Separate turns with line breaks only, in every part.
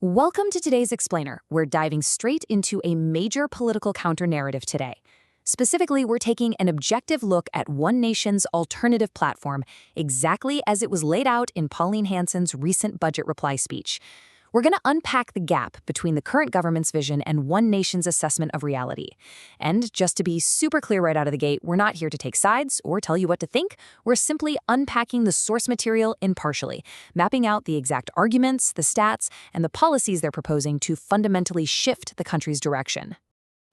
Welcome to today's Explainer. We're diving straight into a major political counter-narrative today. Specifically, we're taking an objective look at One Nation's alternative platform, exactly as it was laid out in Pauline Hanson's recent budget reply speech. We're going to unpack the gap between the current government's vision and One Nation's assessment of reality. And just to be super clear right out of the gate, we're not here to take sides or tell you what to think. We're simply unpacking the source material impartially, mapping out the exact arguments, the stats, and the policies they're proposing to fundamentally shift the country's direction.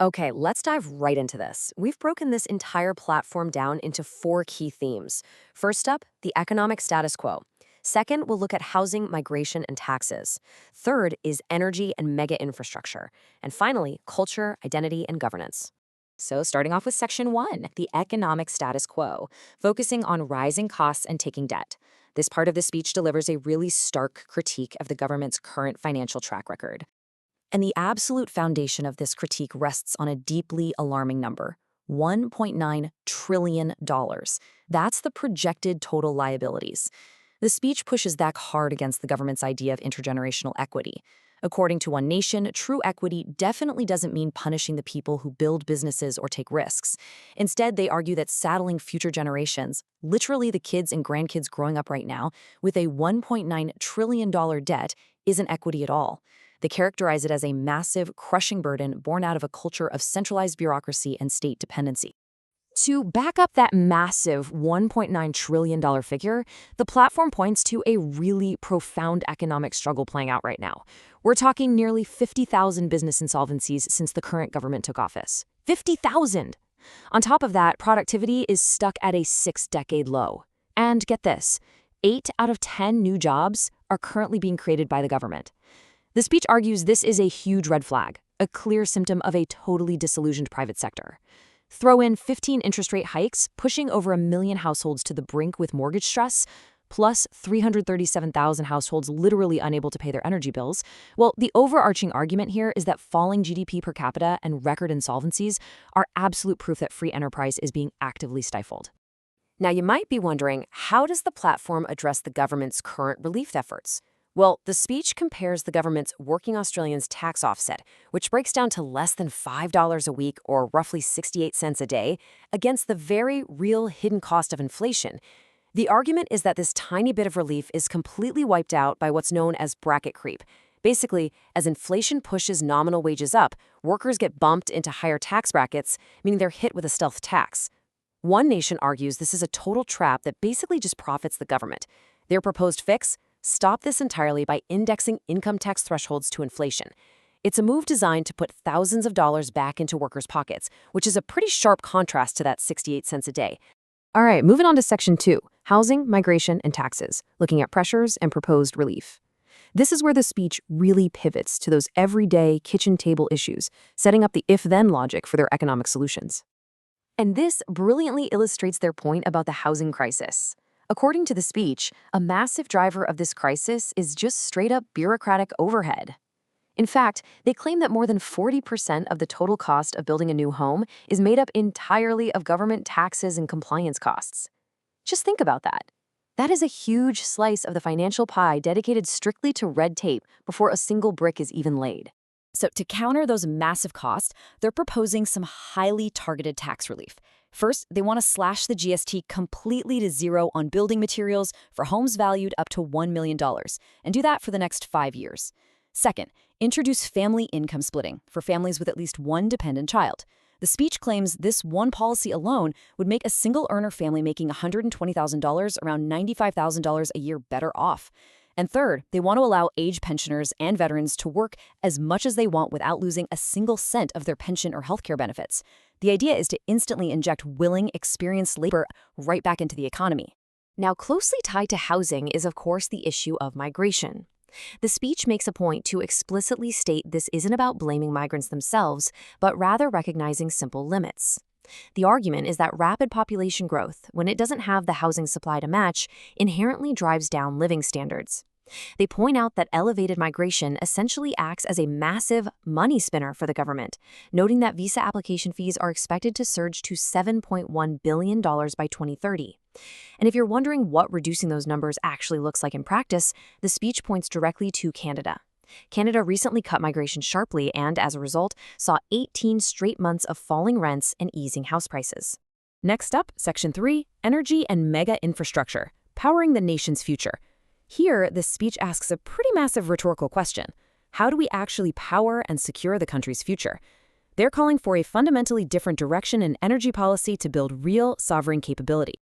Okay, let's dive right into this. We've broken this entire platform down into 4 key themes. First up, the economic status quo. Second, we'll look at housing, migration, and taxes. Third is energy and mega infrastructure. And finally, culture, identity, and governance. So starting off with Section 1, the economic status quo, focusing on rising costs and taking debt. This part of the speech delivers a really stark critique of the government's current financial track record. And the absolute foundation of this critique rests on a deeply alarming number, $1.9 trillion. That's the projected total liabilities. The speech pushes back hard against the government's idea of intergenerational equity. According to One Nation, true equity definitely doesn't mean punishing the people who build businesses or take risks. Instead, they argue that saddling future generations, literally the kids and grandkids growing up right now, with a $1.9 trillion debt isn't equity at all. They characterize it as a massive, crushing burden born out of a culture of centralized bureaucracy and state dependency. To back up that massive $1.9 trillion figure, the platform points to a really profound economic struggle playing out right now. We're talking nearly 50,000 business insolvencies since the current government took office. 50,000! On top of that, productivity is stuck at a 6-decade low. And get this, 8 out of 10 new jobs are currently being created by the government. The speech argues this is a huge red flag, a clear symptom of a totally disillusioned private sector. Throw in 15 interest rate hikes, pushing over 1 million households to the brink with mortgage stress, plus 337,000 households literally unable to pay their energy bills. Well, the overarching argument here is that falling GDP per capita and record insolvencies are absolute proof that free enterprise is being actively stifled. Now, you might be wondering, how does the platform address the government's current relief efforts? Well, the speech compares the government's Working Australians tax offset, which breaks down to less than $5 a week or roughly 68 cents a day, against the very real hidden cost of inflation. The argument is that this tiny bit of relief is completely wiped out by what's known as bracket creep. Basically, as inflation pushes nominal wages up, workers get bumped into higher tax brackets, meaning they're hit with a stealth tax. One Nation argues this is a total trap that basically just profits the government. Their proposed fix? Stop this entirely by indexing income tax thresholds to inflation. It's a move designed to put thousands of dollars back into workers' pockets, which is a pretty sharp contrast to that 68 cents a day. All right, moving on to Section 2, housing, migration, and taxes, looking at pressures and proposed relief. This is where the speech really pivots to those everyday kitchen table issues, setting up the if-then logic for their economic solutions. And this brilliantly illustrates their point about the housing crisis. According to the speech, a massive driver of this crisis is just straight-up bureaucratic overhead. In fact, they claim that more than 40% of the total cost of building a new home is made up entirely of government taxes and compliance costs. Just think about that. That is a huge slice of the financial pie dedicated strictly to red tape before a single brick is even laid. So to counter those massive costs, they're proposing some highly targeted tax relief. First, they want to slash the GST completely to zero on building materials for homes valued up to $1 million, and do that for the next 5 years. Second, introduce family income splitting for families with at least one dependent child. The speech claims this one policy alone would make a single-earner family making $120,000 around $95,000 a year better off. And third, they want to allow age pensioners and veterans to work as much as they want without losing a single cent of their pension or healthcare benefits. The idea is to instantly inject willing, experienced labor right back into the economy. Now, closely tied to housing is, of course, the issue of migration. The speech makes a point to explicitly state this isn't about blaming migrants themselves, but rather recognizing simple limits. The argument is that rapid population growth, when it doesn't have the housing supply to match, inherently drives down living standards. They point out that elevated migration essentially acts as a massive money spinner for the government, noting that visa application fees are expected to surge to $7.1 billion by 2030. And if you're wondering what reducing those numbers actually looks like in practice, the speech points directly to Canada. Canada recently cut migration sharply and, as a result, saw 18 straight months of falling rents and easing house prices.
Next up, Section 3, Energy and Mega Infrastructure, Powering the Nation's Future. Here, this speech asks a pretty massive rhetorical question. How do we actually power and secure the country's future? They're calling for a fundamentally different direction in energy policy to build real sovereign capability.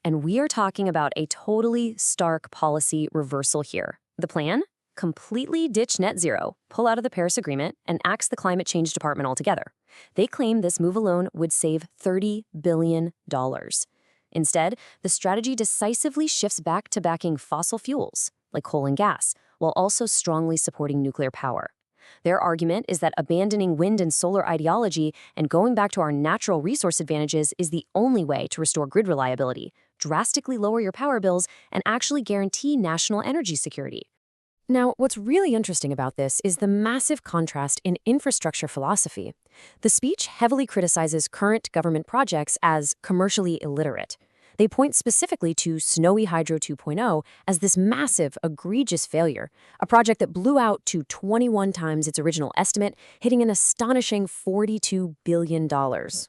And we are talking about a totally stark policy reversal here. The plan? Completely ditch net zero, pull out of the Paris Agreement, and axe the climate change department altogether. They claim this move alone would save $30 billion. Instead, the strategy decisively shifts back to backing fossil fuels, like coal and gas, while also strongly supporting nuclear power. Their argument is that abandoning wind and solar ideology and going back to our natural resource advantages is the only way to restore grid reliability, drastically lower your power bills, and actually guarantee national energy security.
Now, what's really interesting about this is the massive contrast in infrastructure philosophy. The speech heavily criticizes current government projects as commercially illiterate. They point specifically to Snowy Hydro 2.0 as this massive, egregious failure, a project that blew out to 21 times its original estimate, hitting an astonishing $42 billion.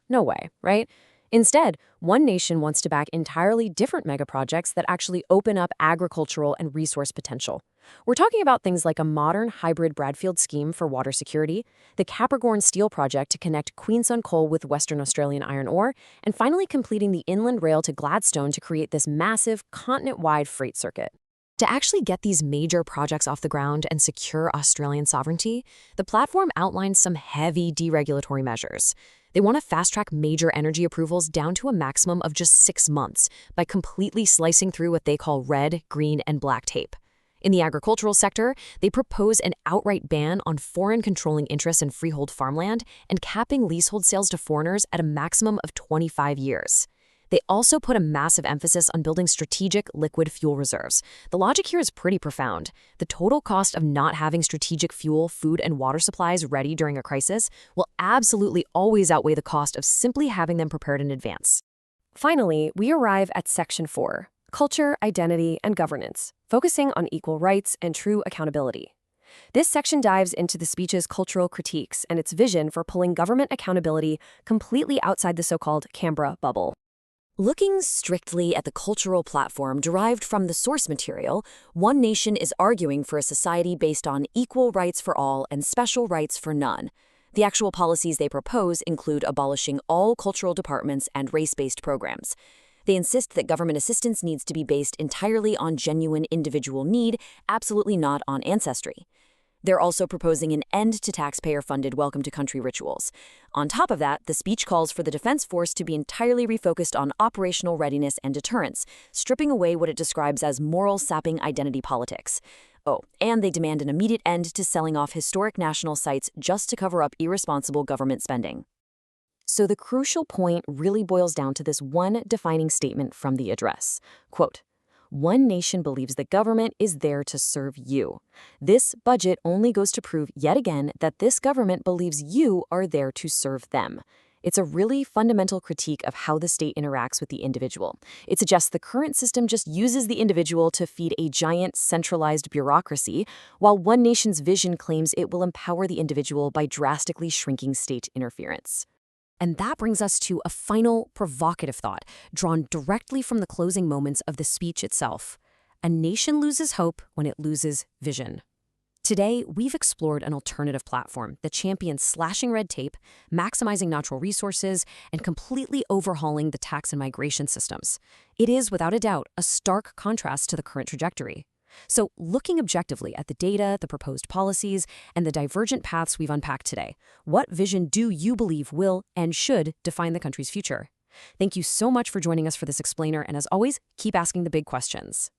No way, right? Instead, One Nation wants to back entirely different megaprojects that actually open up agricultural and resource potential. We're talking about things like a modern hybrid Bradfield scheme for water security, the Capricorn Steel project to connect Queensland coal with Western Australian iron ore, and finally completing the inland rail to Gladstone to create this massive, continent-wide freight circuit. To actually get these major projects off the ground and secure Australian sovereignty, the platform outlines some heavy deregulatory measures. They want to fast-track major energy approvals down to a maximum of just 6 months by completely slicing through what they call red, green, and black tape. In the agricultural sector, they propose an outright ban on foreign controlling interests in freehold farmland and capping leasehold sales to foreigners at a maximum of 25 years. They also put a massive emphasis on building strategic liquid fuel reserves. The logic here is pretty profound. The total cost of not having strategic fuel, food, and water supplies ready during a crisis will absolutely always outweigh the cost of simply having them prepared in advance.
Finally, we arrive at Section 4, Culture, Identity, and Governance, focusing on equal rights and true accountability. This section dives into the speech's cultural critiques and its vision for pulling government accountability completely outside the so-called Canberra bubble.
Looking strictly at the cultural platform derived from the source material, One Nation is arguing for a society based on equal rights for all and special rights for none. The actual policies they propose include abolishing all cultural departments and race-based programs. They insist that government assistance needs to be based entirely on genuine individual need, absolutely not on ancestry. They're also proposing an end to taxpayer-funded Welcome to Country rituals. On top of that, the speech calls for the Defense Force to be entirely refocused on operational readiness and deterrence, stripping away what it describes as moral-sapping identity politics. Oh, and they demand an immediate end to selling off historic national sites just to cover up irresponsible government spending. So the crucial point really boils down to this one defining statement from the address. Quote, One Nation believes the government is there to serve you. This budget only goes to prove yet again that this government believes you are there to serve them. It's a really fundamental critique of how the state interacts with the individual. It suggests the current system just uses the individual to feed a giant centralized bureaucracy, while One Nation's vision claims it will empower the individual by drastically shrinking state interference. And that brings us to a final provocative thought, drawn directly from the closing moments of the speech itself. A nation loses hope when it loses vision. Today, we've explored an alternative platform that champions slashing red tape, maximizing natural resources, and completely overhauling the tax and migration systems. It is, without a doubt, a stark contrast to the current trajectory. So, looking objectively at the data, the proposed policies, and the divergent paths we've unpacked today, what vision do you believe will and should define the country's future? Thank you so much for joining us for this explainer, and as always, keep asking the big questions.